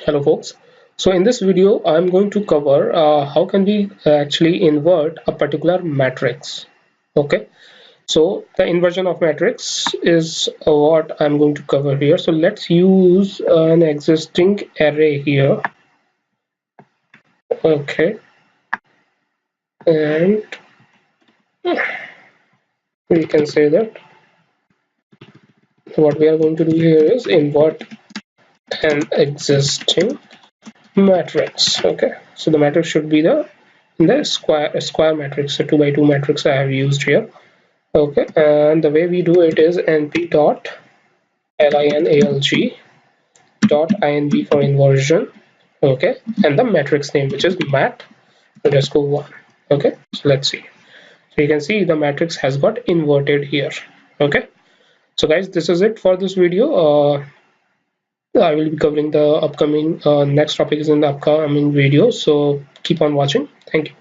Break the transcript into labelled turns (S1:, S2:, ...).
S1: Hello folks. So in this video I'm going to cover how can we actually invert a particular matrix. Okay, so the inversion of matrix is what I'm going to cover here. So let's use an existing array here. Okay, and we can say that what we are going to do here is invert an existing matrix. Okay, so the matrix should be the square matrix, so 2 by 2 matrix I have used here. Okay, and the way we do it is np dot linalg dot inv for inversion. Okay, and the matrix name, which is mat underscore 1. Okay, so let's see. So you can see the matrix has got inverted here. Okay, so guys, this is it for this video. I will be covering the upcoming next topic is in the upcoming video, so keep on watching. Thank you.